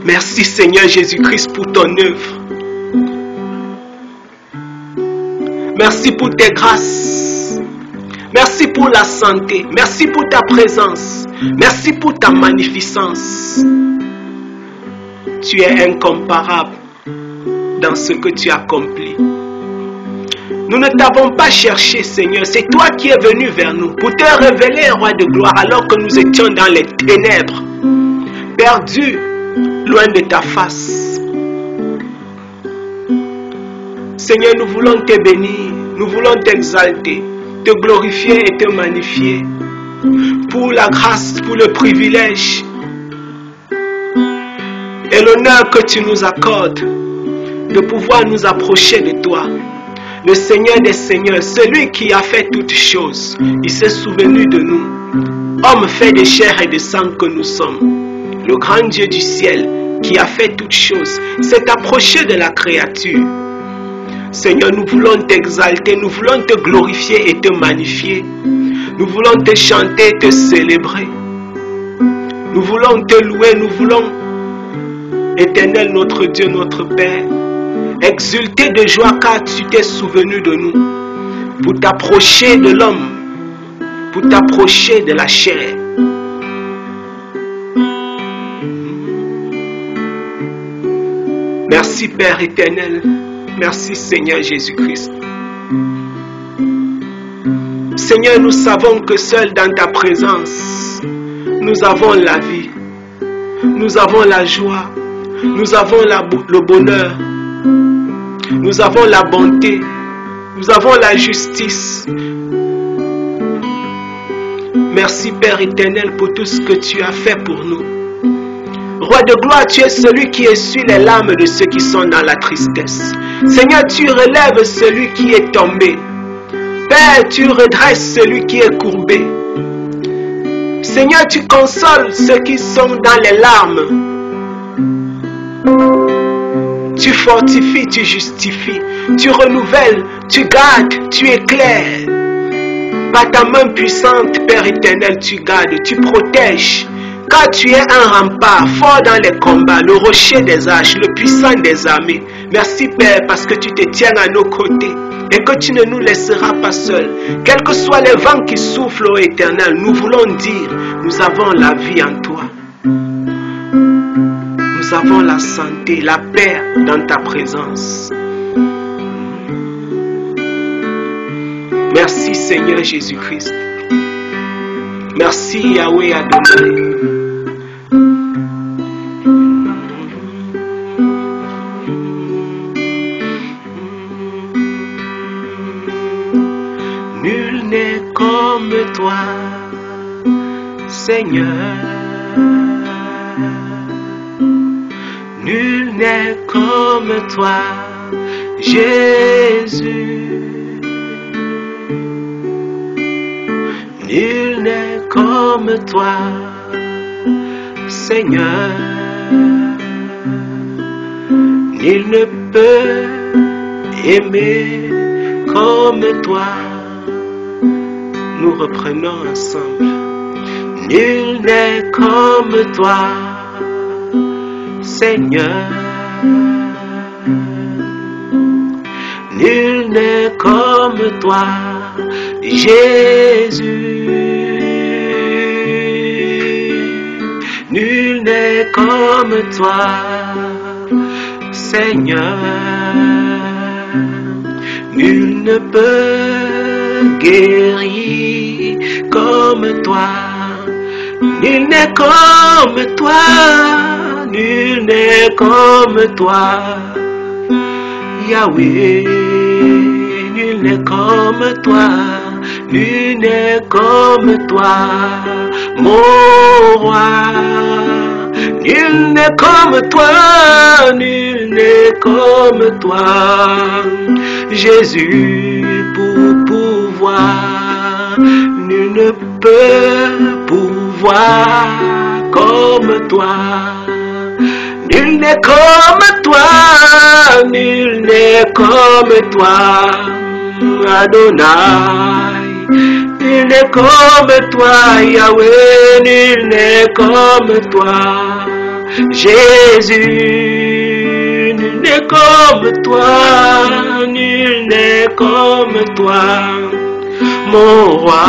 Merci Seigneur Jésus-Christ pour ton œuvre. Merci pour tes grâces. Merci pour la santé. Merci pour ta présence. Merci pour ta magnificence. Tu es incomparable dans ce que tu accomplis. Nous ne t'avons pas cherché, Seigneur. C'est toi qui es venu vers nous pour te révéler, roi de gloire, alors que nous étions dans les ténèbres, perdus, loin de ta face. Seigneur, nous voulons te bénir, nous voulons t'exalter, te glorifier et te magnifier pour la grâce, pour le privilège et l'honneur que tu nous accordes de pouvoir nous approcher de toi. Le Seigneur des Seigneurs, celui qui a fait toutes choses, il s'est souvenu de nous, hommes faits de chair et de sang que nous sommes. Le grand Dieu du ciel qui a fait toutes choses s'est approché de la créature. Seigneur, nous voulons t'exalter, nous voulons te glorifier et te magnifier. Nous voulons te chanter et te célébrer. Nous voulons te louer, nous voulons, Éternel notre Dieu, notre Père, exulter de joie car tu t'es souvenu de nous pour t'approcher de l'homme, pour t'approcher de la chair. Merci Père éternel, merci Seigneur Jésus-Christ. Seigneur, nous savons que seul dans ta présence, nous avons la vie, nous avons la joie, nous avons le bonheur, nous avons la bonté, nous avons la justice. Merci Père éternel pour tout ce que tu as fait pour nous. Roi de gloire, tu es celui qui essuie les larmes de ceux qui sont dans la tristesse. Seigneur, tu relèves celui qui est tombé. Père, tu redresses celui qui est courbé. Seigneur, tu consoles ceux qui sont dans les larmes. Tu fortifies, tu justifies, tu renouvelles, tu gardes, tu éclaires. Par ta main puissante, Père éternel, tu gardes, tu protèges. Car tu es un rempart fort dans les combats, le rocher des âges, le puissant des armées. Merci Père parce que tu te tiens à nos côtés et que tu ne nous laisseras pas seuls. Quels que soient les vents qui soufflent, ô Éternel, nous voulons dire, nous avons la vie en toi. Nous avons la santé, la paix dans ta présence. Merci Seigneur Jésus-Christ. Merci Yahweh Adonai. Nul n'est comme toi, Seigneur. Nul n'est comme toi, Jésus. Nul n'est comme toi, Seigneur. Nul ne peut aimer comme toi. Nous reprenons ensemble. Nul n'est comme toi, Seigneur. Nul n'est comme toi, Jésus. Nul n'est comme toi, Seigneur. Nul ne peut guérir comme toi. Nul n'est comme toi. Nul n'est comme toi, Yahweh. Nul n'est comme toi. Nul n'est comme toi, mon roi. Nul n'est comme toi, nul n'est comme toi, Jésus, pour pouvoir. Nul ne peut pouvoir comme toi. Nul n'est comme toi, nul n'est comme toi, Adonai. Nul n'est comme toi, Yahweh, nul n'est comme toi. Jésus, nul n'est comme toi, nul n'est comme toi. Mon roi,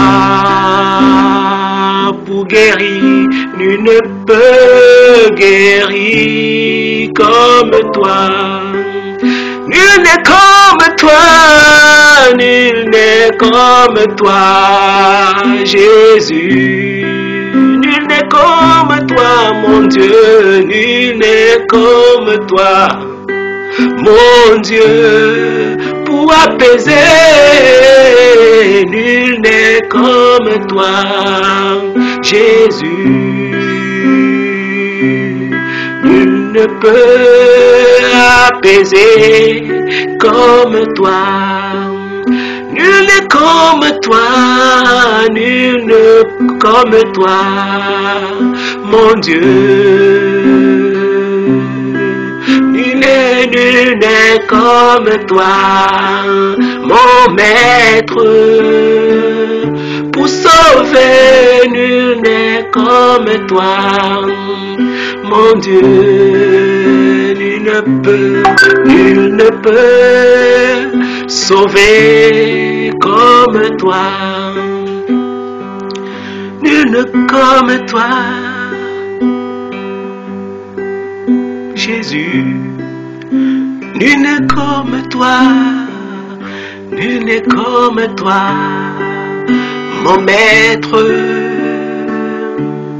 pour guérir, nul ne peut guérir comme toi. Nul n'est comme toi, nul n'est comme toi, Jésus. Nul n'est comme toi, mon Dieu, nul n'est comme toi, mon Dieu, pour apaiser. Nul n'est comme toi, Jésus. Nul ne peut apaiser comme toi. Nul n'est comme toi, nul n'est comme toi, mon Dieu. Nul n'est comme toi, mon maître. Pour sauver, nul n'est comme toi, mon Dieu. Nul ne peut sauver comme toi. Nul ne comme toi, Jésus. Nul n'est comme toi, nul n'est comme toi, mon maître.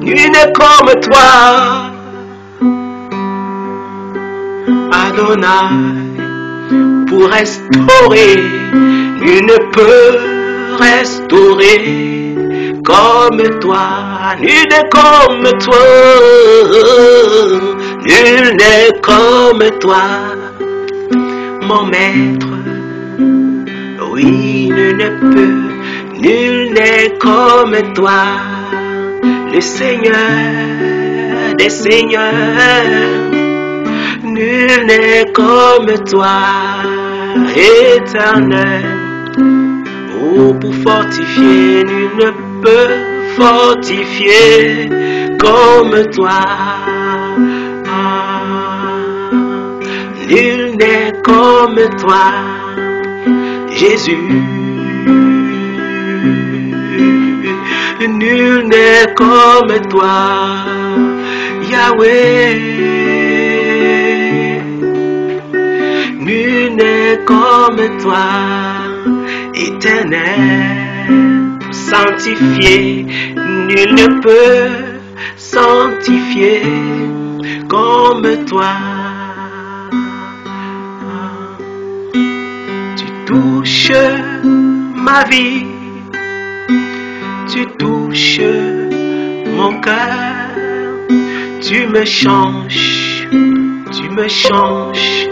Nul n'est comme toi, Adonai. Pour restaurer, nul ne peut restaurer comme toi. Nul n'est comme toi, nul n'est comme toi, mon maître. Oui, nul ne peut, nul n'est comme toi, le Seigneur des seigneurs. Nul n'est comme toi, éternel. Oh, pour fortifier, nul ne peut fortifier comme toi. Nul n'est comme toi, Jésus. Nul n'est comme toi, Yahweh. Nul n'est comme toi, éternel, pour sanctifier. Nul ne peut sanctifier comme toi. Tu touches ma vie, tu touches mon cœur, tu me changes, tu me changes.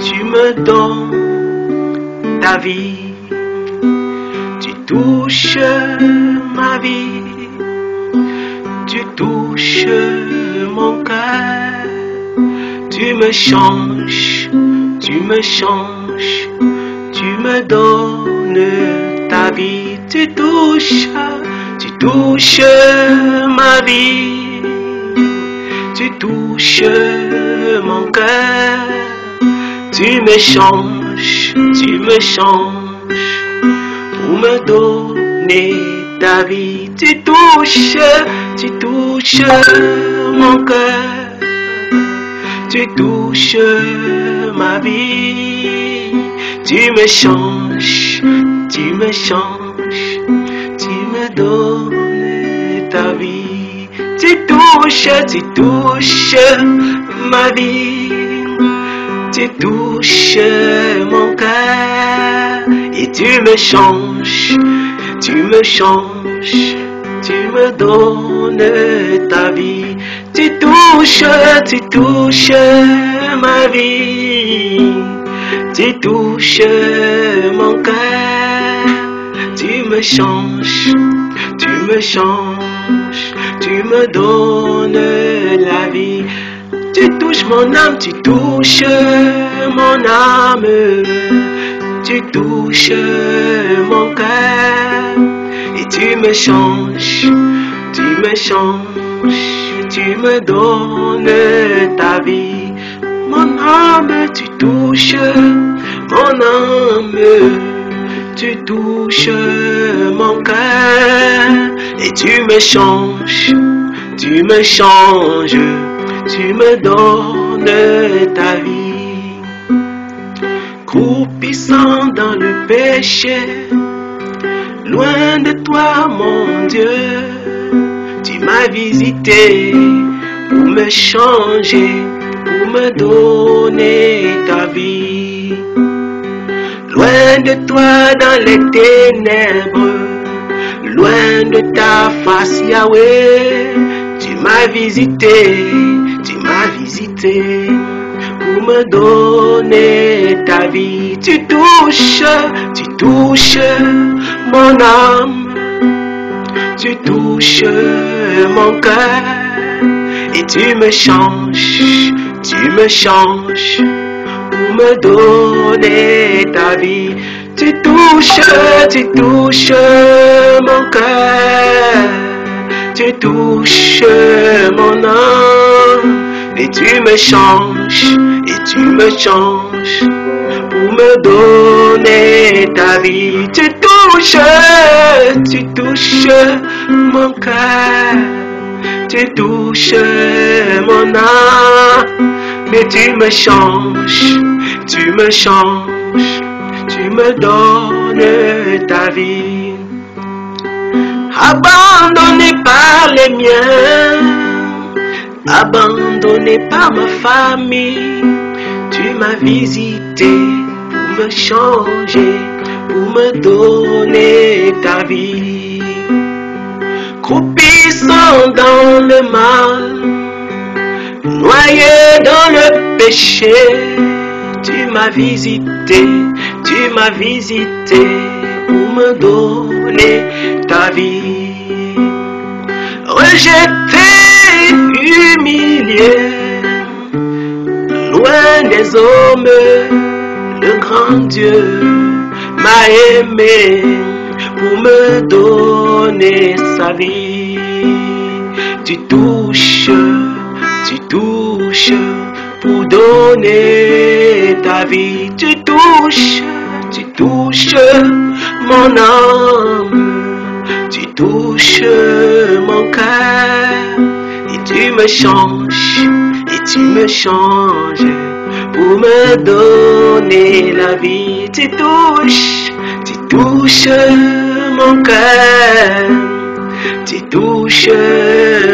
Tu me donnes ta vie, tu touches ma vie, tu touches mon cœur, tu me changes, tu me changes, tu me donnes ta vie, tu touches ma vie, tu touches mon cœur. Tu me changes, pour me donner ta vie. Tu touches mon cœur. Tu touches ma vie. Tu me changes, tu me donnes ta vie. Tu touches ma vie. Tu touches mon cœur et tu me changes, tu me donnes ta vie. Tu touches ma vie, tu touches mon cœur, tu me changes, tu me donnes la vie. Tu touches mon âme, tu touches mon âme, tu touches mon cœur et tu tu me changes, tu me changes, tu me donnes ta vie. Mon âme, tu touches, mon âme, tu touches mon cœur et tu me changes, tu me changes, tu me donnes ta vie. Croupissant dans le péché, loin de toi mon Dieu, tu m'as visité pour me changer, pour me donner ta vie. Loin de toi dans les ténèbres, loin de ta face Yahweh, tu m'as visité pour me donner ta vie. Tu touches mon âme, tu touches mon cœur et tu me changes pour me donner ta vie. Tu touches mon cœur, tu touches mon âme et tu me changes pour me donner ta vie. Tu touches mon cœur, tu touches mon âme, mais tu me changes, tu me donnes ta vie. Abandonné par les miens, abandonné par ma famille, tu m'as visité pour me changer, pour me donner ta vie. Croupissant dans le mal, noyé dans le péché, tu m'as visité pour me donner ta vie. Rejeté, humilié, loin des hommes, le grand Dieu m'a aimé pour me donner sa vie. Tu touches pour donner ta vie. Tu touches mon âme, tu touches mon cœur et tu me changes pour me donner la vie. Tu touches mon cœur, tu touches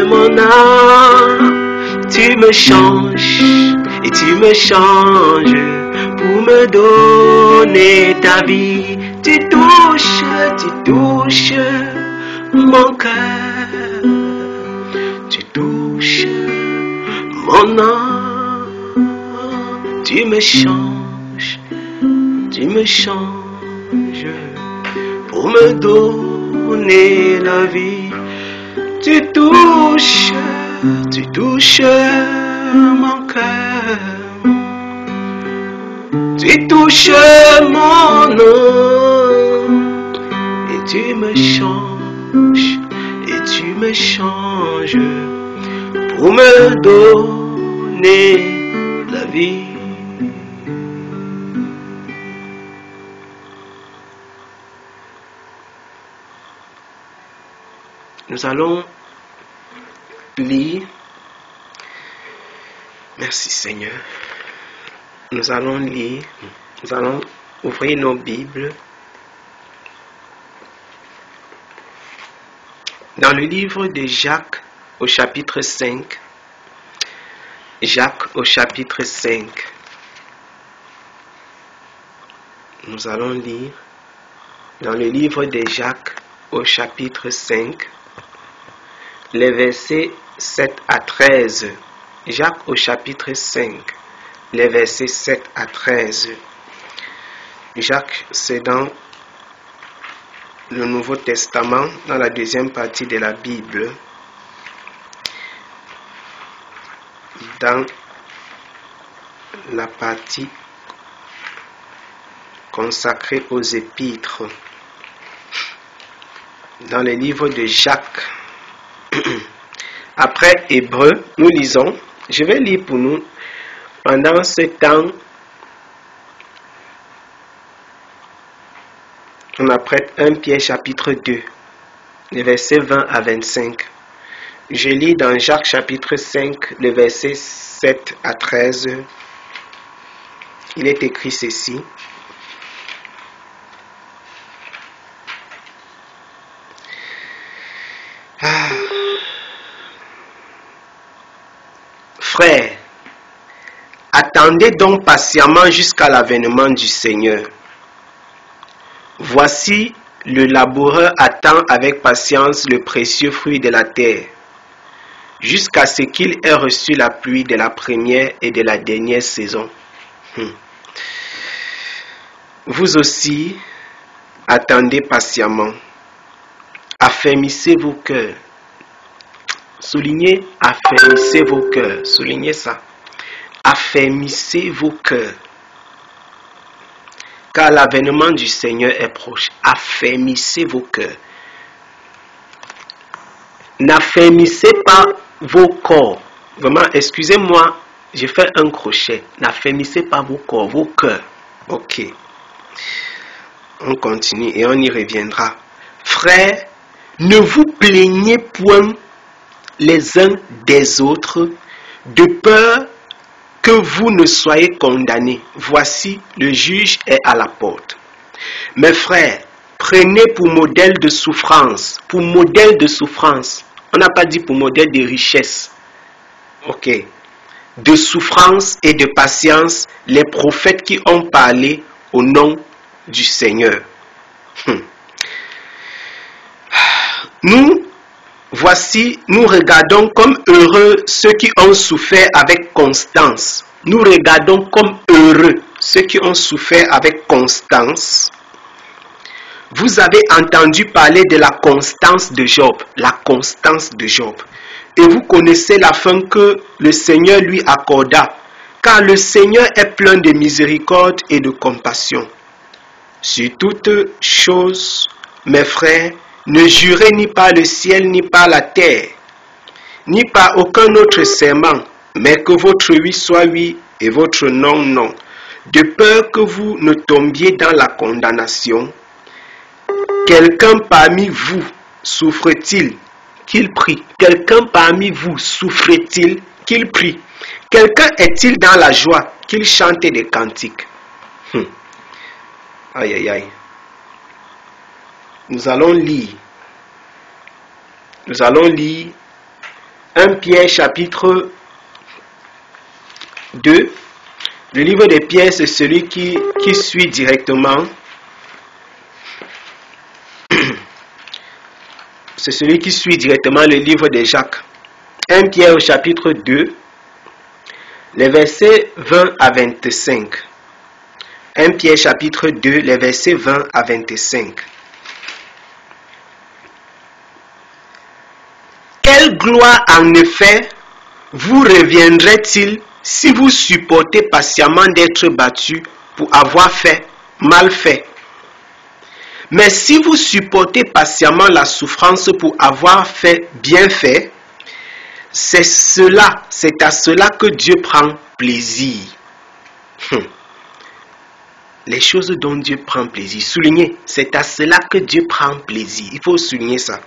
mon âme, tu me changes pour me donner ta vie. Tu touches mon cœur, tu touches mon âme, tu me changes pour me donner la vie. Tu touches mon cœur, tu touches mon âme et tu me changes pour me donner la vie. Nous allons lire. Merci Seigneur. Nous allons lire. Nous allons ouvrir nos Bibles dans le livre de Jacques au chapitre 5. Jacques au chapitre 5. Nous allons lire dans le livre de Jacques au chapitre 5, les versets 7 à 13. Jacques au chapitre 5, les versets 7 à 13. Jacques, c'est dans le Nouveau Testament, dans la deuxième partie de la Bible, dans la partie consacrée aux épîtres. dans le livre de Jacques. Après Hébreu, nous lisons, je vais lire pour nous pendant ce temps. On apprête 1 Pierre chapitre 2, les versets 20 à 25. Je lis dans Jacques chapitre 5, les versets 7 à 13. Il est écrit ceci. Frères, attendez donc patiemment jusqu'à l'avènement du Seigneur. Voici, le laboureur attend avec patience le précieux fruit de la terre, jusqu'à ce qu'il ait reçu la pluie de la première et de la dernière saison. Vous aussi, attendez patiemment. Affermissez vos cœurs. Soulignez, affermissez vos cœurs. Soulignez ça. Affermissez vos cœurs. Car l'avènement du Seigneur est proche. Affermissez vos cœurs. N'affermissez pas vos corps. Vraiment, excusez-moi, j'ai fait un crochet. N'affermissez pas vos corps, vos cœurs. Ok. On continue et on y reviendra. Frères, ne vous plaignez point les uns des autres, de peur que vous ne soyez condamnés. Voici, le juge est à la porte. Mes frères, prenez pour modèle de souffrance. Pour modèle de souffrance. On n'a pas dit pour modèle de richesse. Ok. De souffrance et de patience, les prophètes qui ont parlé au nom du Seigneur. Nous regardons comme heureux ceux qui ont souffert avec constance. Nous regardons comme heureux ceux qui ont souffert avec constance. Vous avez entendu parler de la constance de Job. La constance de Job. Et vous connaissez la fin que le Seigneur lui accorda. Car le Seigneur est plein de miséricorde et de compassion. Sur toute chose, mes frères, ne jurez ni par le ciel, ni par la terre, ni par aucun autre serment, mais que votre oui soit oui et votre non, non, de peur que vous ne tombiez dans la condamnation. Quelqu'un parmi vous souffre-t-il qu'il prie? Quelqu'un parmi vous souffre-t-il qu'il prie? Quelqu'un est-il dans la joie qu'il chante des cantiques? Aïe, aïe, aïe. Nous allons lire 1 Pierre chapitre 2. Le livre de Pierre, c'est celui qui suit directement. C'est celui qui suit directement le livre de Jacques. 1 Pierre au chapitre 2, les versets 20 à 25. 1 Pierre chapitre 2, les versets 20 à 25. Quelle gloire en effet vous reviendrait-il si vous supportez patiemment d'être battus pour avoir fait mal fait? Mais si vous supportez patiemment la souffrance pour avoir fait bien fait, c'est à cela que Dieu prend plaisir. Les choses dont Dieu prend plaisir. Soulignez, c'est à cela que Dieu prend plaisir. Il faut souligner ça.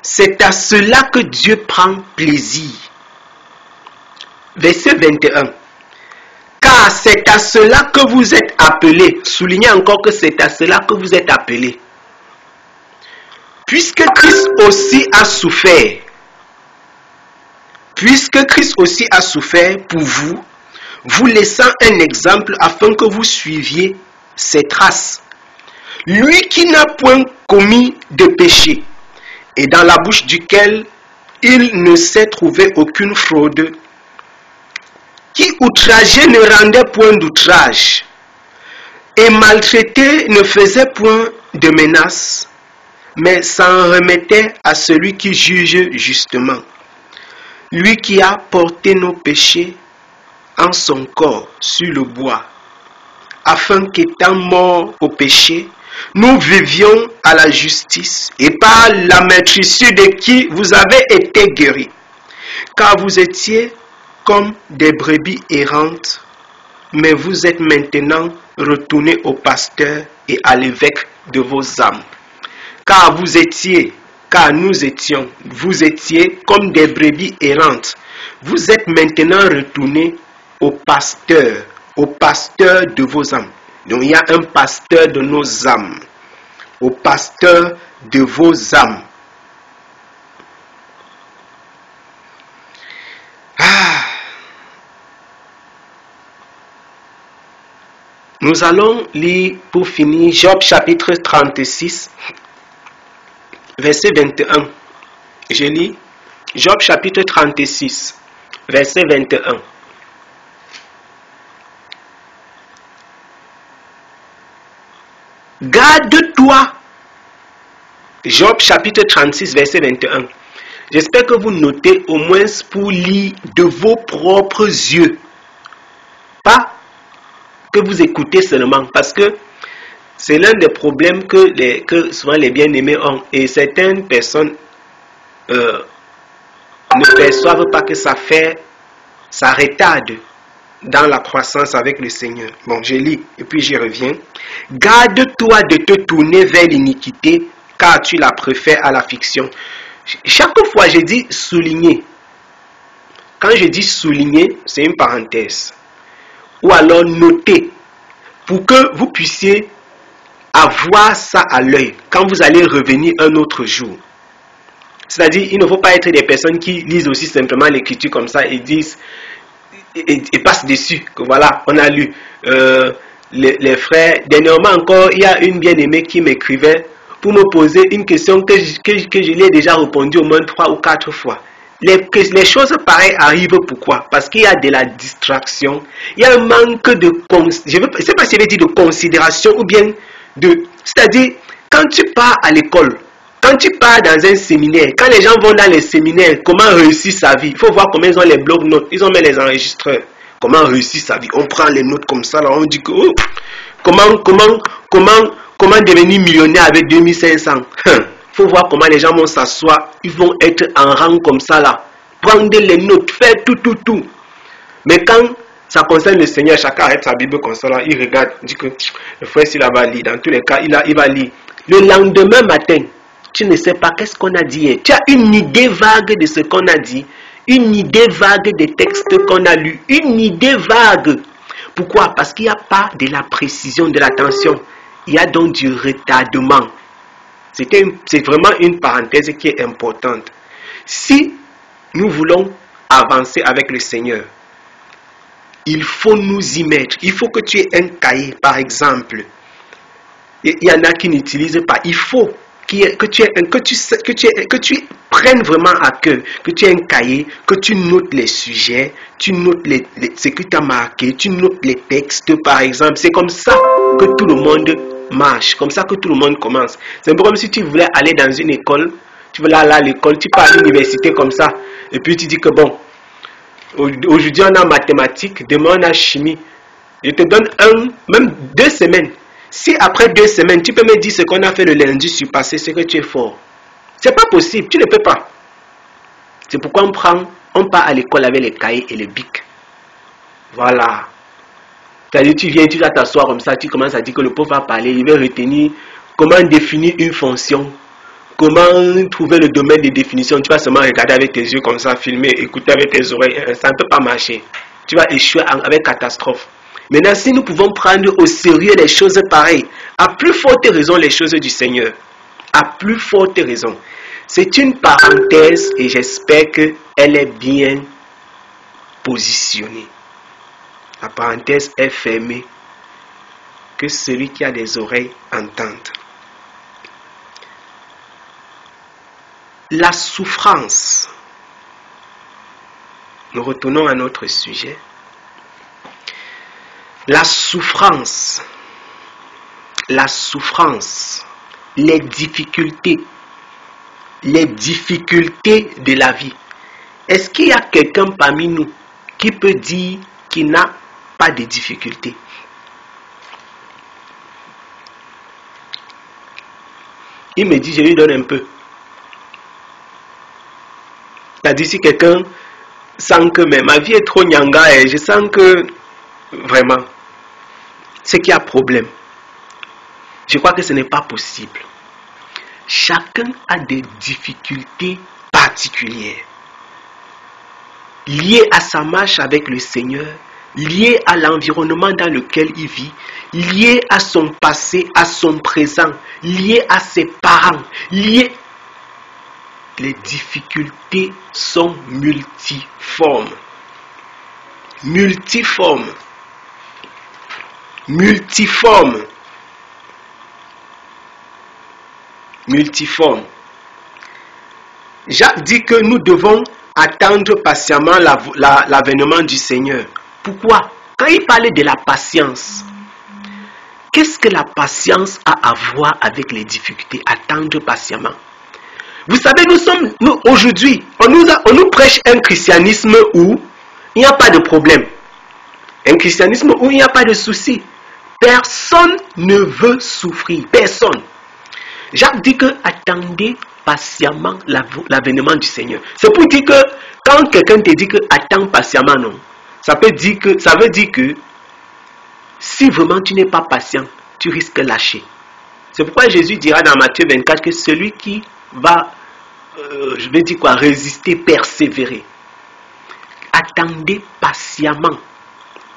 C'est à cela que Dieu prend plaisir. Verset 21. Car c'est à cela que vous êtes appelés. Soulignez encore que c'est à cela que vous êtes appelés. Puisque Christ aussi a souffert. Puisque Christ aussi a souffert pour vous, vous laissant un exemple afin que vous suiviez ses traces. Lui qui n'a point commis de péché, et dans la bouche duquel il ne s'est trouvé aucune fraude, qui outrageait ne rendait point d'outrage, et maltraité ne faisait point de menace, mais s'en remettait à celui qui juge justement. Lui qui a porté nos péchés en son corps sur le bois, afin qu'étant mort au péché, nous vivions à la justice et par la maîtrise de qui vous avez été guéris. Car vous étiez comme des brebis errantes, mais vous êtes maintenant retournés au pasteur et à l'évêque de vos âmes. Car vous étiez comme des brebis errantes. Vous êtes maintenant retournés au pasteur de vos âmes. Donc il y a un pasteur de nos âmes, au pasteur de vos âmes. Nous allons lire pour finir Job chapitre 36, verset 21. Je lis Job chapitre 36, verset 21. Garde-toi. Job chapitre 36, verset 21. J'espère que vous notez au moins pour lire de vos propres yeux. Pas que vous écoutez seulement. Parce que c'est l'un des problèmes que souvent les bien-aimés ont. Et certaines personnes ne perçoivent pas que ça retarde dans la croissance avec le Seigneur. Bon, je lis et puis j'y reviens. Garde-toi de te tourner vers l'iniquité, car tu la préfères à la fiction. Chaque fois, je dis souligner. Quand je dis souligner, c'est une parenthèse. Ou alors noter, pour que vous puissiez avoir ça à l'œil quand vous allez revenir un autre jour. C'est-à-dire, il ne faut pas être des personnes qui lisent aussi simplement l'écriture comme ça et disent et passent dessus, que voilà, on a lu. Les frères, dernièrement encore, il y a une bien-aimée qui m'écrivait pour me poser une question que je lui ai déjà répondu au moins 3 ou 4 fois. Les choses pareilles arrivent pourquoi? Parce qu'il y a de la distraction, il y a un manque de, je ne sais pas si je vais dire de considération ou bien de, c'est-à-dire quand tu pars à l'école, quand tu pars dans un séminaire, quand les gens vont dans les séminaires, comment réussir sa vie? Il faut voir comment ils ont les blocs-notes, ils ont mis les enregistreurs. Comment réussir sa vie? On prend les notes comme ça, là, on dit que oh, comment devenir millionnaire avec 2500? Il faut voir comment les gens vont s'asseoir, ils vont être en rang comme ça là, prendre les notes, faire tout. Mais quand ça concerne le Seigneur, chacun arrête sa Bible comme ça là, il regarde, il dit que le frère s'il va lire, dans tous les cas, il va lire. Le lendemain matin, tu ne sais pas qu'est-ce qu'on a dit hier. Tu as une idée vague de ce qu'on a dit, une idée vague des textes qu'on a lus, une idée vague. Pourquoi? Parce qu'il n'y a pas de la précision, de l'attention. Il y a donc du retardement. C'est vraiment une parenthèse qui est importante. Si nous voulons avancer avec le Seigneur, il faut nous y mettre. Il faut que tu aies un cahier, par exemple. Il y en a qui n'utilisent pas. Il faut que tu prennes vraiment à cœur, que tu aies un cahier, que tu notes les sujets, tu notes ce que tu as marqué, tu notes les textes, par exemple. C'est comme ça que tout le monde marche, comme ça que tout le monde commence. C'est un peu comme si tu voulais aller dans une école, tu voulais aller à l'école, tu pars à l'université comme ça, et puis tu dis que bon, aujourd'hui on a mathématiques, demain on a chimie. Je te donne même 2 semaines. Si après 2 semaines, tu peux me dire ce qu'on a fait le lundi surpassé, c'est que tu es fort. C'est pas possible, tu ne peux pas. C'est pourquoi on part à l'école avec les cahiers et les bics. Voilà. C'est-à-dire, tu viens, tu vas t'asseoir comme ça, tu commences à dire que le pauvre va parler, il va retenir comment définir une fonction, comment trouver le domaine de définition. Tu vas seulement regarder avec tes yeux comme ça, filmer, écouter avec tes oreilles, ça ne peut pas marcher. Tu vas échouer avec catastrophe. Maintenant, si nous pouvons prendre au sérieux les choses pareilles, à plus forte raison les choses du Seigneur, à plus forte raison. C'est une parenthèse et j'espère qu'elle est bien positionnée. La parenthèse est fermée. Que celui qui a des oreilles entende. La souffrance. Nous retournons à notre sujet. La souffrance, les difficultés de la vie. Est-ce qu'il y a quelqu'un parmi nous qui peut dire qu'il n'a pas de difficultés? il me dit, je lui donne un peu. C'est-à-dire, si quelqu'un sent que mais ma vie est trop nyanga et je sens que vraiment, c'est qu'il y a problème. Je crois que ce n'est pas possible. Chacun a des difficultés particulières liées à sa marche avec le Seigneur, liées à l'environnement dans lequel il vit, liées à son passé, à son présent, liées à ses parents, liées... Les difficultés sont multiformes. Multiformes. Multiformes. Multiformes. Jacques dit que nous devons attendre patiemment l'avènement du Seigneur. Pourquoi? Quand il parlait de la patience, qu'est-ce que la patience a à voir avec les difficultés? Attendre patiemment. Vous savez, nous aujourd'hui, on nous prêche un christianisme où il n'y a pas de problème. Un christianisme où il n'y a pas de souci. Personne ne veut souffrir. Personne. Jacques dit que attendez patiemment l'avènement du Seigneur. C'est pour dire que quand quelqu'un te dit que attends patiemment, non. Ça veut dire que si vraiment tu n'es pas patient, tu risques de lâcher. C'est pourquoi Jésus dira dans Matthieu 24 que celui qui va, résister, persévérer. Attendez patiemment.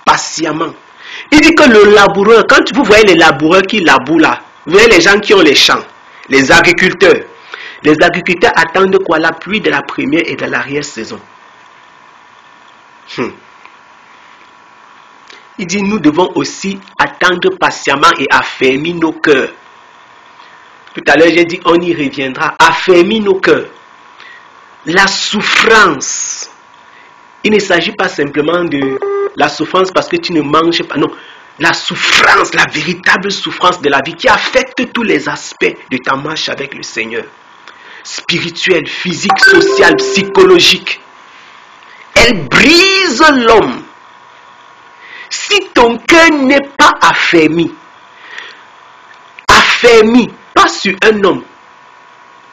Patiemment. Il dit que le laboureur, quand vous voyez les laboureurs qui labourent là, vous voyez les gens qui ont les champs, les agriculteurs. Les agriculteurs attendent quoi? La pluie de la première et de l'arrière-saison. Il dit nous devons aussi attendre patiemment et affermir nos cœurs. Tout à l'heure j'ai dit on y reviendra. Affermir nos cœurs. La souffrance. Il ne s'agit pas simplement de la souffrance parce que tu ne manges pas. Non. La souffrance, la véritable souffrance de la vie qui affecte tous les aspects de ta marche avec le Seigneur. Spirituelle, physique, sociale, psychologique. Elle brise l'homme. Si ton cœur n'est pas affermi, pas sur un homme,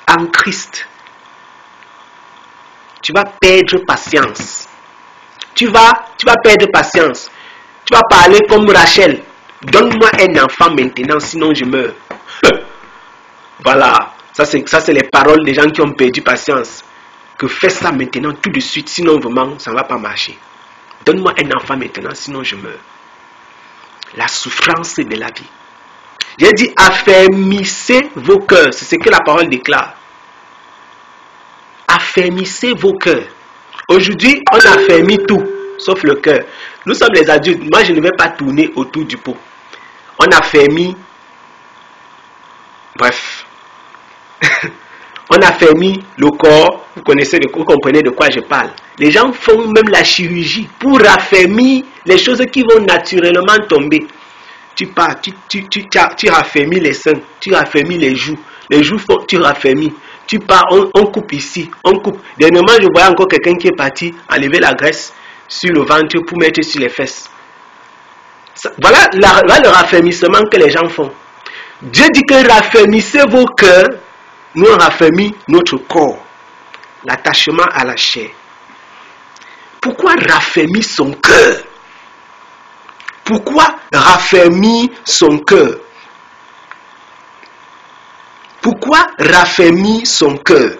en Christ, tu vas perdre patience. Tu vas perdre patience. Tu vas parler comme Rachel. Donne-moi un enfant maintenant, sinon je meurs. Voilà. Ça, c'est les paroles des gens qui ont perdu patience. Que fais ça maintenant, tout de suite, sinon vraiment, ça ne va pas marcher. Donne-moi un enfant maintenant, sinon je meurs. La souffrance de la vie. J'ai dit, affermissez vos cœurs. C'est ce que la parole déclare. Affermissez vos cœurs. Aujourd'hui, on affermit tout, sauf le cœur. Nous sommes les adultes. Moi, je ne vais pas tourner autour du pot. On affermit. Bref. On affermit le corps. Vous comprenez de quoi je parle. Les gens font même la chirurgie pour affermir les choses qui vont naturellement tomber. Tu pars, tu raffermis les seins, tu raffermis les joues. Les joues, tu raffermis. Tu pars, on coupe ici, on coupe. Dernièrement, je voyais encore quelqu'un qui est parti enlever la graisse sur le ventre pour mettre sur les fesses. Voilà le raffermissement que les gens font. Dieu dit que raffermissez vos cœurs, nous on raffermit notre corps. L'attachement à la chair. Pourquoi raffermir son cœur? Pourquoi raffermir son cœur? Pourquoi raffermir son cœur?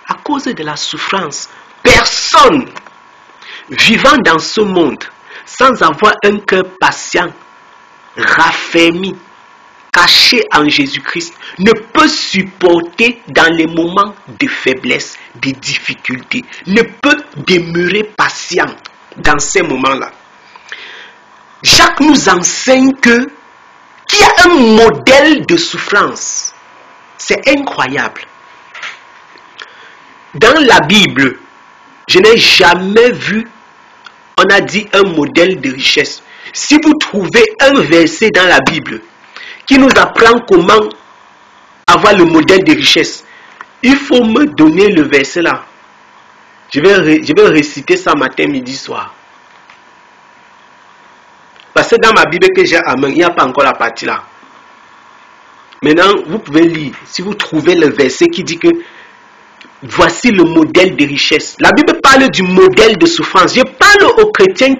À cause de la souffrance. Personne vivant dans ce monde sans avoir un cœur patient, raffermi, caché en Jésus-Christ, ne peut supporter dans les moments de faiblesse, de difficultés, ne peut demeurer patient dans ces moments-là. Jacques nous enseigne qu'il y a un modèle de souffrance. C'est incroyable. Dans la Bible, je n'ai jamais vu, on a dit un modèle de richesse. Si vous trouvez un verset dans la Bible qui nous apprend comment avoir le modèle de richesse, il faut me donner le verset là. Je vais réciter ça matin, midi, soir. Parce que dans ma Bible que j'ai à main, il n'y a pas encore la partie là. Maintenant, vous pouvez lire, si vous trouvez le verset qui dit que voici le modèle de richesse. La Bible parle du modèle de souffrance. Je parle aux chrétiens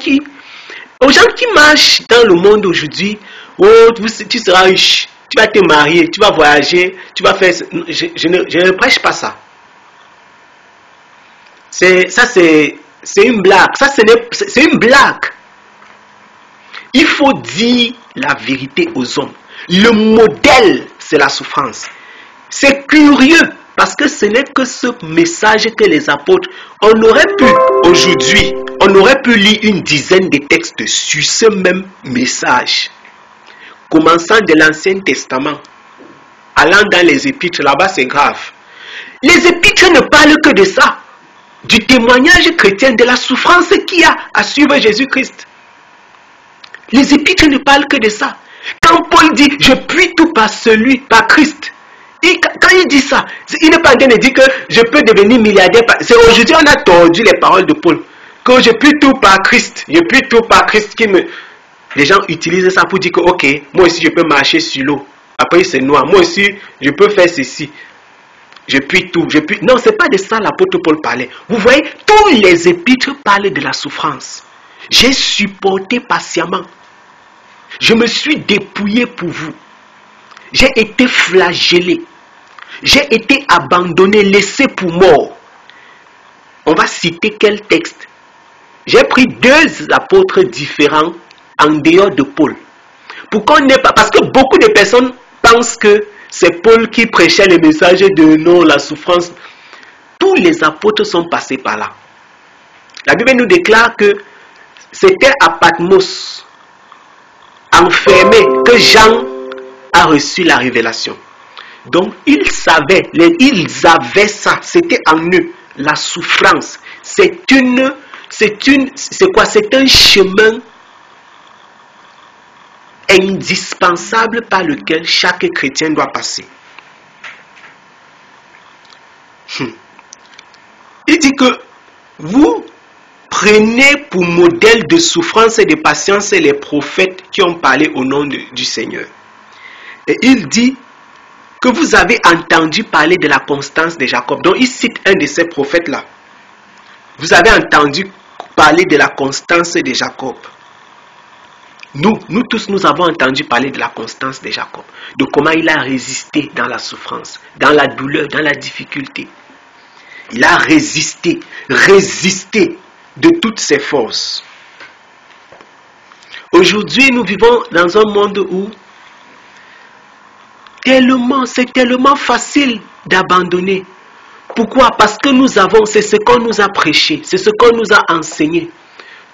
aux gens qui marchent dans le monde aujourd'hui. Oh, tu seras riche, tu vas te marier, tu vas voyager, tu vas faire... Je ne prêche pas ça. C'est une blague. Ça, c'est une blague. Il faut dire la vérité aux hommes. Le modèle, c'est la souffrance. C'est curieux parce que ce n'est que ce message que les apôtres, on aurait pu lire une dizaine de textes sur ce même message. Commençant de l'Ancien Testament, allant dans les épîtres, là-bas c'est grave. Les épîtres ne parlent que de ça, du témoignage chrétien, de la souffrance qu'il y a à suivre Jésus-Christ. Les épîtres ne parlent que de ça. Quand Paul dit « je puis tout par Christ », quand il dit ça, il n'est pas en train de dire que je peux devenir milliardaire. C'est aujourd'hui on a tordu les paroles de Paul. Que je puis tout par Christ. Je puis tout par Christ qui me... Les gens utilisent ça pour dire que ok, moi aussi je peux marcher sur l'eau. Après c'est noir. Moi aussi je peux faire ceci. Je puis tout. Non, c'est pas de ça l'apôtre Paul parlait. Vous voyez, tous les épîtres parlent de la souffrance. J'ai supporté patiemment. Je me suis dépouillé pour vous. J'ai été flagellé. J'ai été abandonné, laissé pour mort. On va citer quel texte? J'ai pris 2 apôtres différents en dehors de Paul. Pour qu'on n'ait pas... Parce que beaucoup de personnes pensent que c'est Paul qui prêchait le message de non, la souffrance. Tous les apôtres sont passés par là. La Bible nous déclare que c'était à Patmos, enfermé, que Jean a reçu la révélation. Donc ils avaient ça, c'était en eux, la souffrance. C'est un chemin indispensable par lequel chaque chrétien doit passer. Il dit que vous prenez pour modèle de souffrance et de patience les prophètes qui ont parlé au nom du Seigneur. Et il dit que vous avez entendu parler de la constance de Jacob. Donc il cite un de ces prophètes-là. Vous avez entendu parler de la constance de Jacob. Nous tous, nous avons entendu parler de la constance de Jacob. De comment il a résisté dans la souffrance, dans la douleur, dans la difficulté. Il a résisté de toutes ses forces. Aujourd'hui, nous vivons dans un monde où c'est tellement facile d'abandonner. Pourquoi? Parce que c'est ce qu'on nous a prêché, c'est ce qu'on nous a enseigné.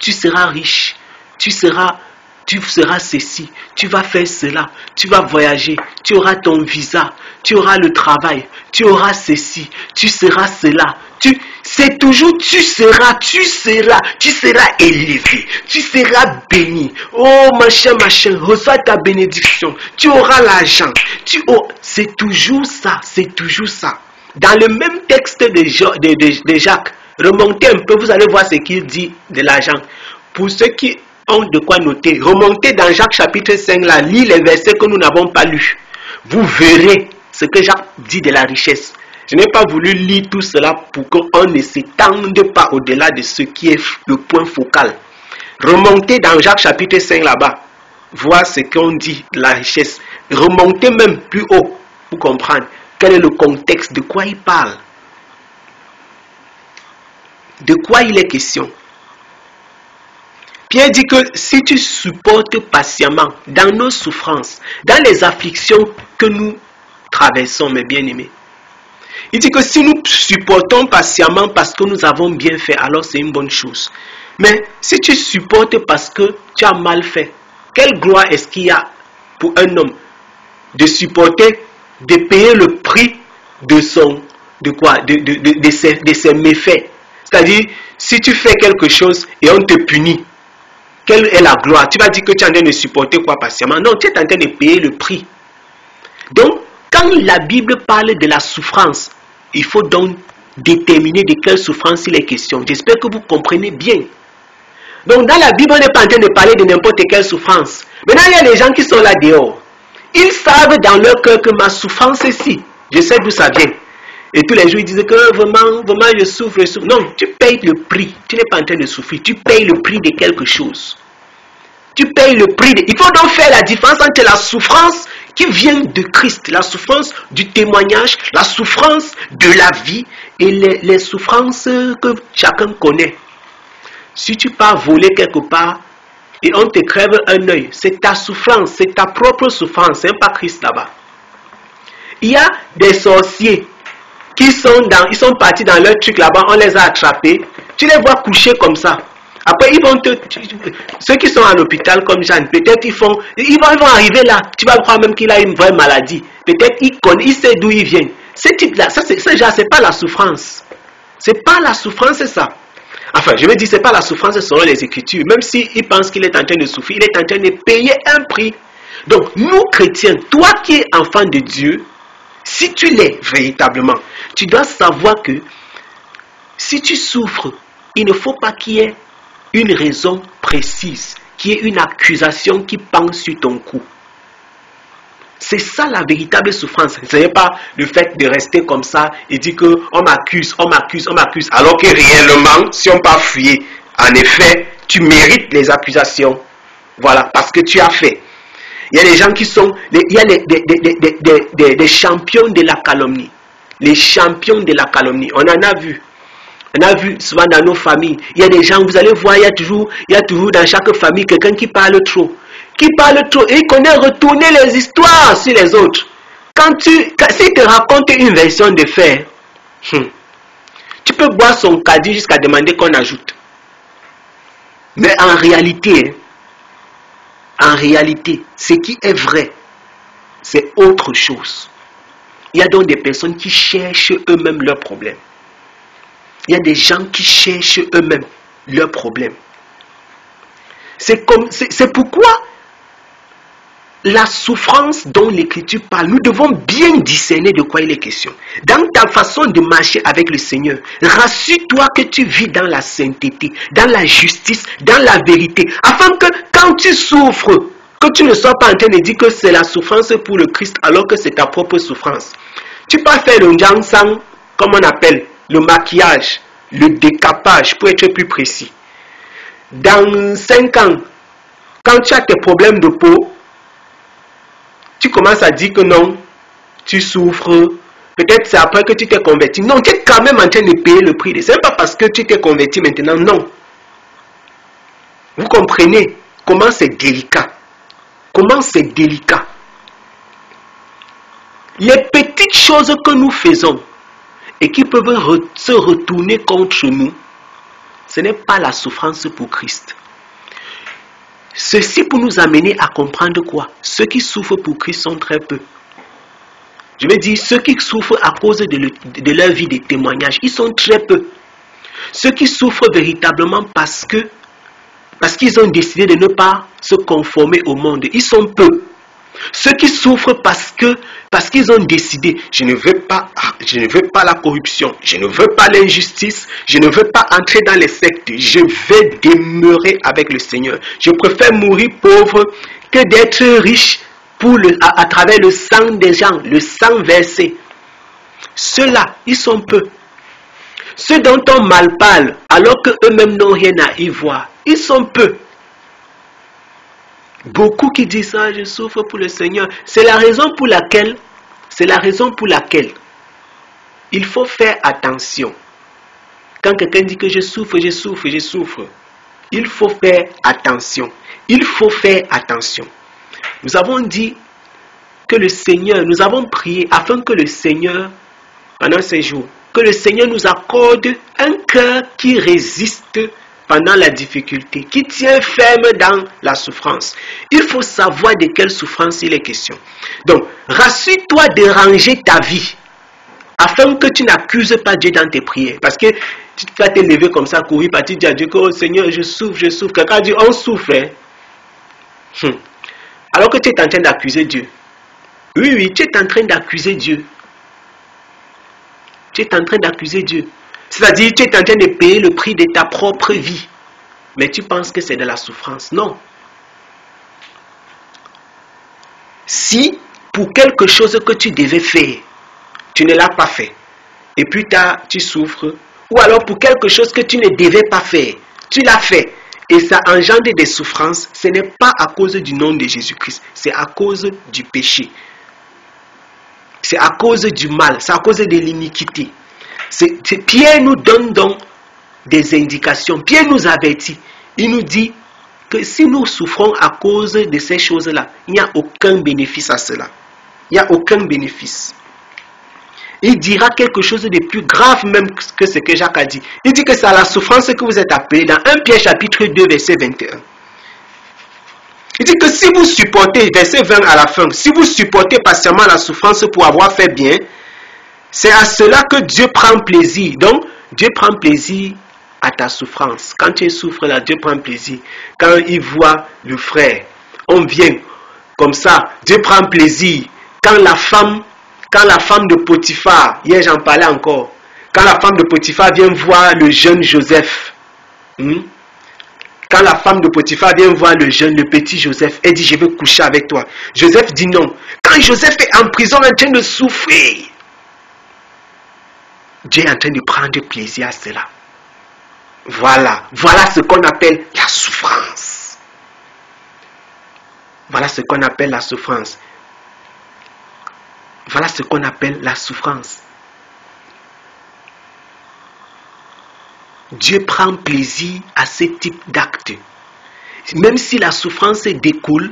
Tu seras riche, tu seras ceci, tu vas faire cela, tu vas voyager, tu auras ton visa, tu auras le travail, tu auras ceci, tu seras cela. C'est toujours tu seras élevé, tu seras béni. Oh machin, reçois ta bénédiction, tu auras l'argent. C'est toujours ça. Dans le même texte de Jacques, remontez un peu, vous allez voir ce qu'il dit de l'argent. Pour ceux qui ont de quoi noter, remontez dans Jacques chapitre 5, là, lis les versets que nous n'avons pas lus. Vous verrez ce que Jacques dit de la richesse. Je n'ai pas voulu lire tout cela pour qu'on ne s'étende pas au-delà de ce qui est le point focal. Remontez dans Jacques chapitre 5 là-bas, voir ce qu'on dit de la richesse. Remontez même plus haut pour comprendre quel est le contexte, de quoi il parle. De quoi il est question. Pierre dit que si tu supportes patiemment dans nos souffrances, dans les afflictions que nous traversons, mes bien-aimés, il dit que si nous supportons patiemment parce que nous avons bien fait, alors c'est une bonne chose. Mais si tu supportes parce que tu as mal fait, quelle gloire est-ce qu'il y a pour un homme de supporter, de payer le prix de ses méfaits? C'est-à-dire, si tu fais quelque chose et on te punit, quelle est la gloire? Tu vas dire que tu es en train de supporter quoi patiemment? Non, tu es en train de payer le prix. Donc, quand la Bible parle de la souffrance, il faut donc déterminer de quelle souffrance il est question. J'espère que vous comprenez bien. Donc dans la Bible, on n'est pas en train de parler de n'importe quelle souffrance. Maintenant, il y a les gens qui sont là dehors. Ils savent dans leur cœur que ma souffrance est ici. Je sais d'où ça vient. Et tous les jours, ils disent que vraiment, je souffre, je souffre. Non, tu payes le prix. Tu n'es pas en train de souffrir. Tu payes le prix de quelque chose. Tu payes le prix. Il faut donc faire la différence entre la souffrance qui vient de Christ, la souffrance du témoignage, la souffrance de la vie et les souffrances que chacun connaît. Si tu pars voler quelque part et on te crève un œil, c'est ta souffrance, c'est ta propre souffrance, c'est pas Christ là-bas. Il y a des sorciers qui sont partis dans leur truc là-bas, on les a attrapés, tu les vois coucher comme ça. Après, ceux qui sont à l'hôpital comme Jeanne, peut-être ils vont arriver là. Tu vas croire même qu'il a une vraie maladie. Peut-être il sait d'où il vient. Ce type-là, c'est pas la souffrance. C'est pas la souffrance, c'est ça. Enfin, je veux dire, c'est pas la souffrance selon les Écritures. Même s'il pense qu'il est en train de souffrir, il est en train de payer un prix. Donc, nous chrétiens, toi qui es enfant de Dieu, si tu l'es véritablement, tu dois savoir que si tu souffres, il ne faut pas qu'il y ait une raison précise, qui est une accusation qui pend sur ton cou. C'est ça la véritable souffrance. Ce n'est pas le fait de rester comme ça et dire qu'on m'accuse, alors que réellement, si on part fuir, en effet, tu mérites les accusations. Voilà, parce que tu as fait. Il y a des gens qui sont, il y a des champions de la calomnie. Les champions de la calomnie, on en a vu. On a vu souvent dans nos familles, il y a des gens, vous allez voir, il y a toujours dans chaque famille quelqu'un qui parle trop. Et il connaît retourner les histoires sur les autres. S'il te raconte une version de fait, tu peux boire son caddie jusqu'à demander qu'on ajoute. Mais en réalité, ce qui est vrai, c'est autre chose. Il y a donc des personnes qui cherchent eux-mêmes leurs problèmes. Il y a des gens qui cherchent eux-mêmes leurs problèmes. C'est pourquoi la souffrance dont l'Écriture parle, nous devons bien discerner de quoi il est question. Dans ta façon de marcher avec le Seigneur, rassure-toi que tu vis dans la sainteté, dans la justice, dans la vérité, afin que quand tu souffres, que tu ne sois pas en train de dire que c'est la souffrance pour le Christ alors que c'est ta propre souffrance. Tu peux faire le njansang, comme on appelle, le maquillage, le décapage, pour être plus précis. Dans 5 ans, quand tu as tes problèmes de peau, tu commences à dire que non, tu souffres. Peut-être c'est après que tu t'es converti. Non, tu es quand même en train de payer le prix. Ce n'est pas parce que tu t'es converti maintenant, non. Vous comprenez comment c'est délicat. Comment c'est délicat. Les petites choses que nous faisons et qui peuvent se retourner contre nous, ce n'est pas la souffrance pour Christ. Ceci pour nous amener à comprendre quoi? Ceux qui souffrent pour Christ sont très peu. Je veux dire, ceux qui souffrent à cause de leur vie de témoignage, ils sont très peu. Ceux qui souffrent véritablement parce qu'ils ont décidé de ne pas se conformer au monde, ils sont peu. Ceux qui souffrent parce qu'ils ont décidé, je ne veux pas la corruption, je ne veux pas l'injustice, je ne veux pas entrer dans les sectes, je vais demeurer avec le Seigneur. Je préfère mourir pauvre que d'être riche à travers le sang des gens, le sang versé. Ceux-là, ils sont peu. Ceux dont on mal parle, alors qu'eux-mêmes n'ont rien à y voir, ils sont peu. Beaucoup qui disent ça, je souffre pour le Seigneur. C'est la raison pour laquelle il faut faire attention. Quand quelqu'un dit que je souffre, il faut faire attention. Nous avons dit que le Seigneur, nous avons prié afin que le Seigneur, pendant ces jours, que le Seigneur nous accorde un cœur qui résiste pendant la difficulté, qui tient ferme dans la souffrance. Il faut savoir de quelle souffrance il est question. Donc, rassure-toi de ranger ta vie, afin que tu n'accuses pas Dieu dans tes prières. Parce que tu vas te lever comme ça, courir, partir dire à Dieu que, oh Seigneur, je souffre. Quelqu'un dit, on souffre. Alors que tu es en train d'accuser Dieu. Oui, tu es en train d'accuser Dieu. C'est-à-dire, tu es en train de payer le prix de ta propre vie. Mais tu penses que c'est de la souffrance. Non. Si pour quelque chose que tu devais faire. Tu ne l'as pas fait. Et puis tu souffres. Ou alors pour quelque chose que tu ne devais pas faire. Tu l'as fait. Et ça engendre des souffrances. Ce n'est pas à cause du nom de Jésus-Christ. C'est à cause du péché. C'est à cause du mal. C'est à cause de l'iniquité. Pierre nous donne donc des indications. Pierre nous avertit. Il nous dit que si nous souffrons à cause de ces choses-là, il n'y a aucun bénéfice à cela. Il n'y a aucun bénéfice. Il dira quelque chose de plus grave même que ce que Jacques a dit. Il dit que c'est à la souffrance que vous êtes appelés dans 1 Pierre chapitre 2 verset 21. Il dit que si vous supportez, verset 20 à la fin, si vous supportez patiemment la souffrance pour avoir fait bien, c'est à cela que Dieu prend plaisir. Donc, Dieu prend plaisir à ta souffrance. Quand tu souffres là, Dieu prend plaisir. Quand il voit le frère, on vient comme ça, Dieu prend plaisir. Quand la femme de Potiphar, hier j'en parlais encore, quand la femme de Potiphar vient voir le jeune Joseph, quand la femme de Potiphar vient voir le petit Joseph, elle dit je veux coucher avec toi. Joseph dit non. Quand Joseph est en prison en train de souffrir, Dieu est en train de prendre plaisir à cela. Voilà ce qu'on appelle la souffrance. Voilà ce qu'on appelle la souffrance. Voilà ce qu'on appelle la souffrance. Dieu prend plaisir à ce type d'acte. Même si la souffrance découle,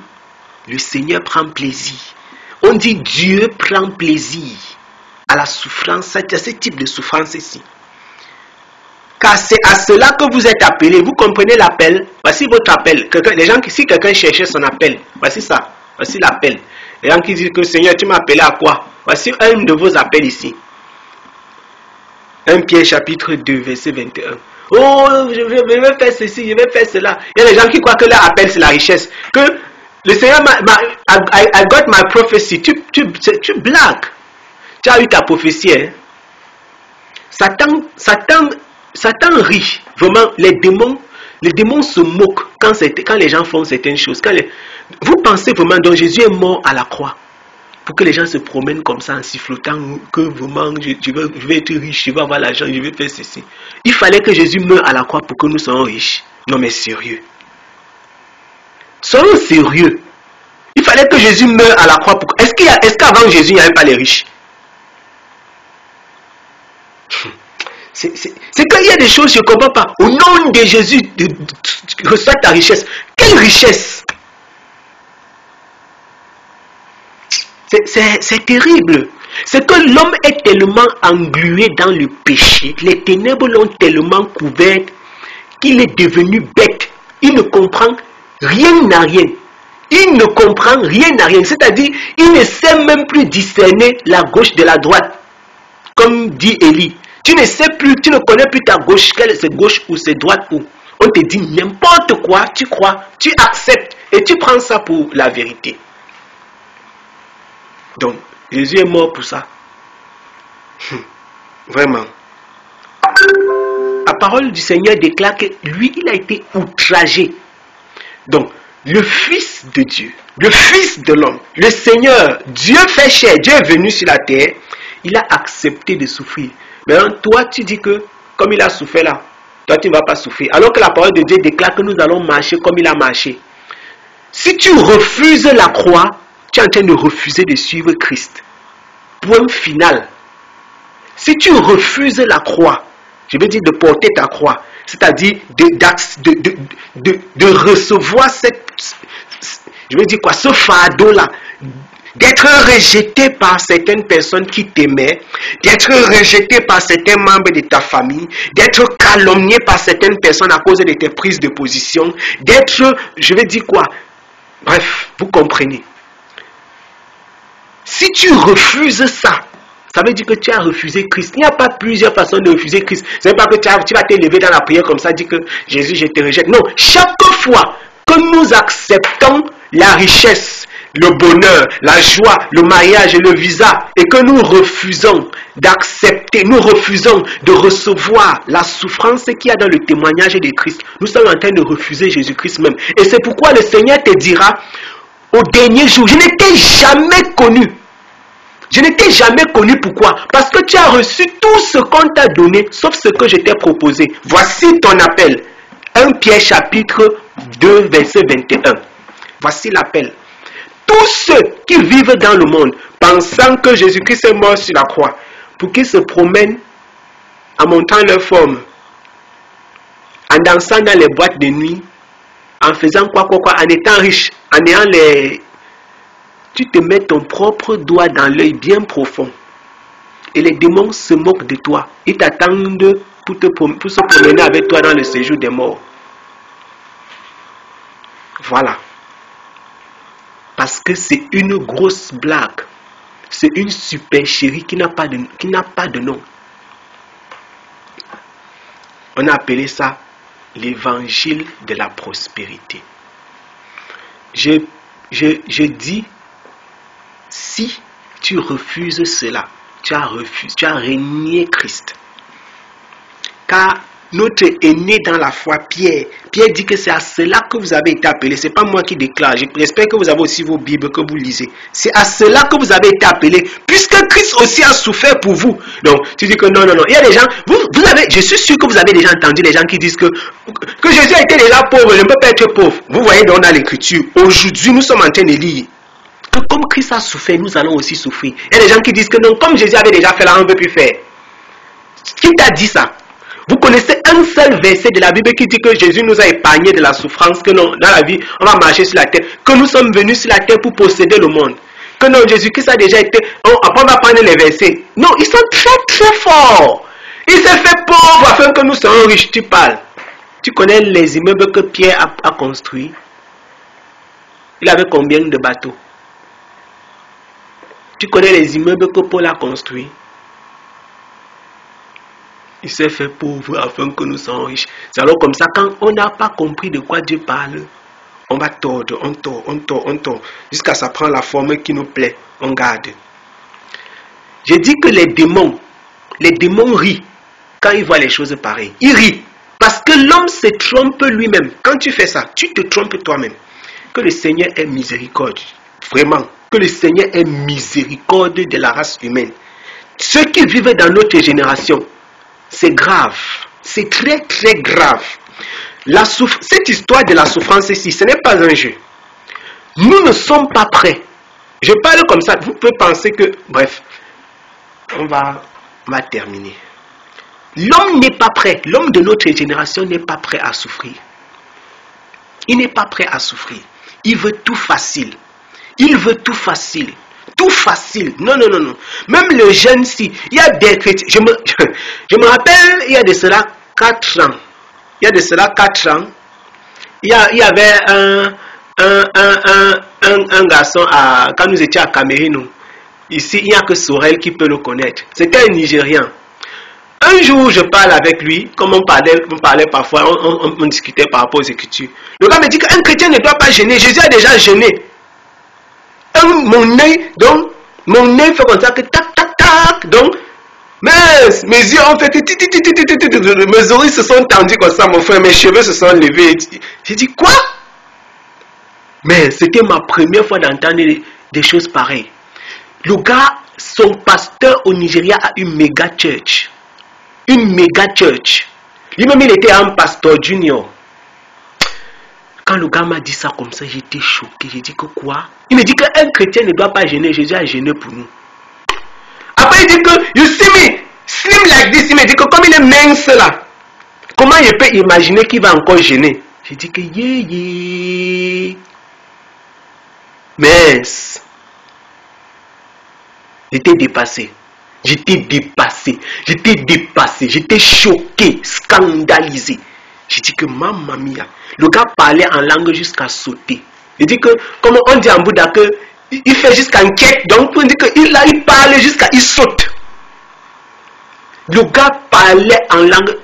le Seigneur prend plaisir. On dit Dieu prend plaisir à la souffrance, à ce type de souffrance ici. Car c'est à cela que vous êtes appelés. Vous comprenez l'appel? Voici votre appel. Si quelqu'un cherchait son appel, voici ça. Voici l'appel. Les gens qui disent que Seigneur, tu m'as appelé à quoi? Voici un de vos appels ici. 1 Pierre chapitre 2, verset 21. Oh, je vais faire ceci, je vais faire cela. Il y a des gens qui croient que leur appel c'est la richesse. Que le Seigneur I got my prophecy. Tu blagues. Tu as eu ta prophétie. Hein? Satan rit. Vraiment, les démons se moquent quand les gens font certaines choses. Vous pensez vraiment que Jésus est mort à la croix pour que les gens se promènent comme ça en sifflotant que vraiment je vais être riche, je vais avoir l'argent, je vais faire ceci. Il fallait que Jésus meure à la croix pour que nous soyons riches. Non mais sérieux. Soyons sérieux. Il fallait que Jésus meure à la croix pour... Est-ce qu'avant Jésus il n'y avait pas les riches? C'est qu'il y a des choses que je ne comprends pas. Au nom de Jésus, reçois ta richesse. Quelle richesse? C'est terrible. C'est que l'homme est tellement englué dans le péché, les ténèbres l'ont tellement couvert qu'il est devenu bête. Il ne comprend rien à rien. Il ne comprend rien à rien. C'est-à-dire, il ne sait même plus discerner la gauche de la droite. Comme dit Élie. Tu ne sais plus, tu ne connais plus ta gauche, c'est gauche ou c'est droite ou. On te dit n'importe quoi, tu crois, tu acceptes et tu prends ça pour la vérité. Donc, Jésus est mort pour ça. Vraiment. La parole du Seigneur déclare que lui, il a été outragé. Donc, le Fils de Dieu, le Fils de l'homme, le Seigneur, Dieu fait chair, Dieu est venu sur la terre, il a accepté de souffrir. Maintenant, toi, tu dis que, comme il a souffert là, toi, tu ne vas pas souffrir. Alors que la parole de Dieu déclare que nous allons marcher comme il a marché. Si tu refuses la croix, tu es en train de refuser de suivre Christ. Point final. Si tu refuses la croix, je veux dire de porter ta croix, c'est-à-dire de recevoir ce fardeau-là, d'être rejeté par certaines personnes qui t'aimaient, d'être rejeté par certains membres de ta famille, d'être calomnié par certaines personnes à cause de tes prises de position, d'être, je veux dire quoi? Bref, vous comprenez. Si tu refuses ça, ça veut dire que tu as refusé Christ. Il n'y a pas plusieurs façons de refuser Christ. Ce n'est pas que tu vas t'élever dans la prière comme ça, dire que Jésus, je te rejette. Non, chaque fois que nous acceptons la richesse, le bonheur, la joie, le mariage et le visa, et que nous refusons d'accepter, nous refusons de recevoir la souffrance qu'il y a dans le témoignage de Christ, nous sommes en train de refuser Jésus-Christ même. Et c'est pourquoi le Seigneur te dira, au dernier jour. Je n'étais jamais connu. Je n'étais jamais connu. Pourquoi? Parce que tu as reçu tout ce qu'on t'a donné, sauf ce que je t'ai proposé. Voici ton appel. 1 Pierre chapitre 2, verset 21. Voici l'appel. Tous ceux qui vivent dans le monde, pensant que Jésus-Christ est mort sur la croix, pour qu'ils se promènent en montant leur forme, en dansant dans les boîtes de nuit, en faisant quoi, en étant riche, en ayant les... Tu te mets ton propre doigt dans l'œil bien profond. Et les démons se moquent de toi. Ils t'attendent pour se promener avec toi dans le séjour des morts. Voilà. Parce que c'est une grosse blague. C'est une supercherie qui n'a pas de nom. On a appelé ça l'évangile de la prospérité. Je dis, si tu refuses cela, tu as renié Christ. Car notre aîné dans la foi, Pierre dit que c'est à cela que vous avez été appelés. Ce n'est pas moi qui déclare. J'espère que vous avez aussi vos Bibles que vous lisez. C'est à cela que vous avez été appelés, puisque Christ aussi a souffert pour vous. Donc, tu dis que non. Il y a des gens, je suis sûr que vous avez déjà entendu les gens qui disent que Jésus a été déjà pauvre, je ne peux pas être pauvre. Vous voyez donc dans l'Écriture, aujourd'hui nous sommes en train de lire que comme Christ a souffert, nous allons aussi souffrir. Il y a des gens qui disent que non, comme Jésus avait déjà fait là, on ne peut plus faire. Qui t'a dit ça? Vous connaissez un seul verset de la Bible qui dit que Jésus nous a épargné de la souffrance, que non, dans la vie, on va marcher sur la terre, que nous sommes venus sur la terre pour posséder le monde. Que non, Jésus-Christ a déjà été... Après, on va prendre les versets. Non, ils sont très très forts. Il s'est fait pauvre afin que nous soyons riches. Tu parles. Tu connais les immeubles que Pierre a construits? Il avait combien de bateaux? Tu connais les immeubles que Paul a construits? Il s'est fait pauvre afin que nous soyons riches. C'est alors comme ça, quand on n'a pas compris de quoi Dieu parle, on va tordre, on tord, jusqu'à ça prend la forme qui nous plaît, on garde. J'ai dit que les démons rient quand ils voient les choses pareilles. Ils rient, parce que l'homme se trompe lui-même. Quand tu fais ça, tu te trompes toi-même. Que le Seigneur ait miséricorde, vraiment, que le Seigneur ait miséricorde de la race humaine. Ceux qui vivent dans notre génération, c'est grave, c'est très très grave. Cette histoire de la souffrance ici, ce n'est pas un jeu. Nous ne sommes pas prêts. Je parle comme ça, vous pouvez penser que... Bref, on va terminer. L'homme n'est pas prêt, l'homme de notre génération n'est pas prêt à souffrir. Il n'est pas prêt à souffrir. Il veut tout facile. Il veut tout facile. Tout facile. Non. Même le jeune, si. Il y a des chrétiens. Je me rappelle, il y a de cela 4 ans. Il y avait un garçon quand nous étions à Cameroun. Ici, il n'y a que Sorel qui peut le connaître. C'était un Nigérian. Un jour, je parle avec lui, comme on parlait parfois, on discutait par rapport aux Écritures. Le gars me dit qu'un chrétien ne doit pas jeûner. Jésus a déjà jeûné. Mon œil fait comme ça, que tac, tac, tac. Donc, mes yeux ont fait que mes oreilles se sont tendues comme ça, mon frère, mes cheveux se sont levés. J'ai dit, quoi? Mais c'était ma première fois d'entendre des choses pareilles. Le gars, son pasteur au Nigeria a une méga church. Une méga church. Lui-même, il était un pasteur junior. Quand le gars m'a dit ça comme ça, j'étais choqué. J'ai dit que quoi? Il me dit qu'un chrétien ne doit pas jeûner. Jésus a jeûné pour nous. Après, il dit que, you see me, slim like this. Il me dit que comme il est mince là, comment il peut imaginer qu'il va encore jeûner? J'ai dit que yeah. Mince. J'étais dépassé. J'étais choqué, scandalisé. J'ai dit que mamma mia. Le gars parlait en langue jusqu'à sauter. Il dit que, comme on dit en Bouddha, que il fait jusqu'à quête. Donc on dit qu'il parle jusqu'à il saute. Le gars parlait en langue.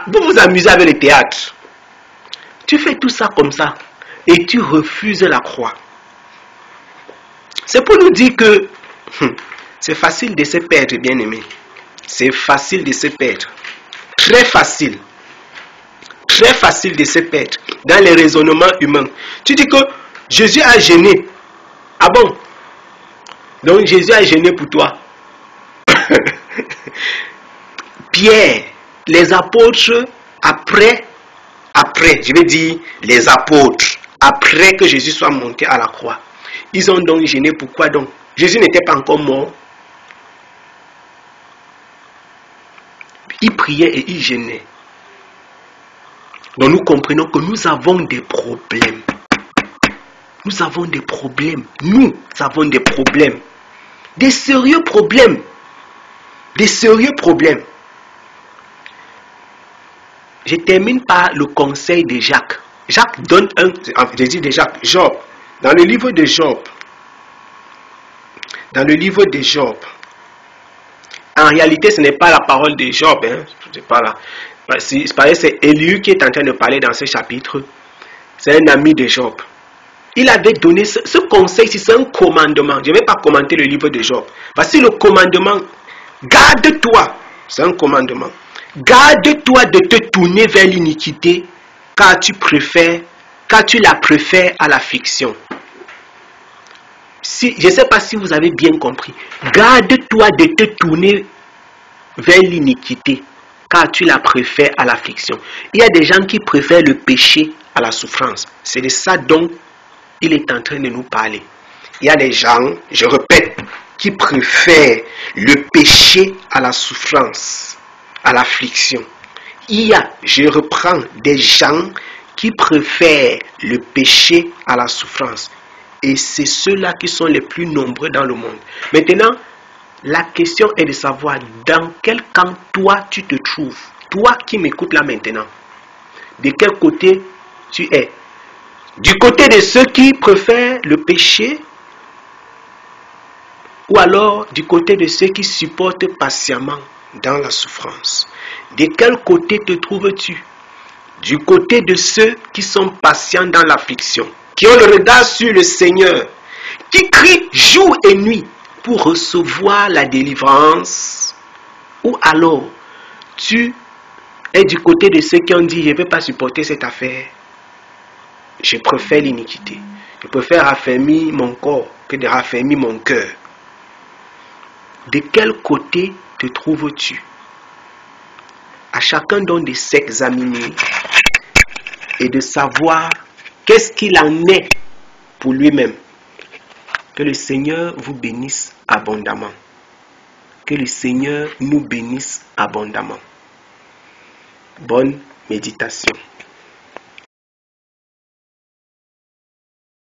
Vous vous amusez avec le théâtre. Tu fais tout ça comme ça et tu refuses la croix. C'est pour nous dire que c'est facile de se perdre, bien aimé. C'est facile de se perdre. Très facile. Très facile de se perdre dans les raisonnements humains. Tu dis que Jésus a jeûné Ah bon? Donc Jésus a jeûné pour toi. Pierre, les apôtres, après, je vais dire les apôtres, après que Jésus soit monté à la croix, ils ont donc jeûné. Pourquoi donc? Jésus n'était pas encore mort. Ils priaient et ils jeûnaient. Donc nous comprenons que nous avons des problèmes. Nous avons des problèmes. Nous avons des problèmes. Des sérieux problèmes. Des sérieux problèmes. Je termine par le conseil de Jacques. Jacques donne je dis de Jacques, Job. Dans le livre de Job. En réalité, ce n'est pas la parole de Job. C'est pas là. C'est Élihu qui est en train de parler dans ce chapitre. C'est un ami de Job. Il avait donné ce conseil, c'est un commandement. Je ne vais pas commenter le livre de Job. Voici le commandement. Garde-toi. C'est un commandement. Garde-toi de te tourner vers l'iniquité, car tu la préfères à l'affliction. Je ne sais pas si vous avez bien compris. Garde-toi de te tourner vers l'iniquité, car tu la préfères à l'affliction. Il y a des gens qui préfèrent le péché à la souffrance. C'est de ça dont il est en train de nous parler. Il y a des gens, je répète, qui préfèrent le péché à la souffrance, à l'affliction. Il y a, je reprends, des gens qui préfèrent le péché à la souffrance. Et c'est ceux-là qui sont les plus nombreux dans le monde. Maintenant, la question est de savoir dans quel camp toi tu te trouves. Toi qui m'écoutes là maintenant. De quel côté tu es? Du côté de ceux qui préfèrent le péché, ou alors du côté de ceux qui supportent patiemment dans la souffrance. De quel côté te trouves-tu? Du côté de ceux qui sont patients dans l'affliction, qui ont le regard sur le Seigneur, qui crient jour et nuit pour recevoir la délivrance, ou alors tu es du côté de ceux qui ont dit je ne vais pas supporter cette affaire, je préfère l'iniquité, je préfère raffermir mon corps que de raffermir mon cœur. De quel côté te trouves-tu? À chacun donc de s'examiner et de savoir qu'est-ce qu'il en est pour lui-même. Que le Seigneur vous bénisse abondamment. Que le Seigneur nous bénisse abondamment. Bonne méditation.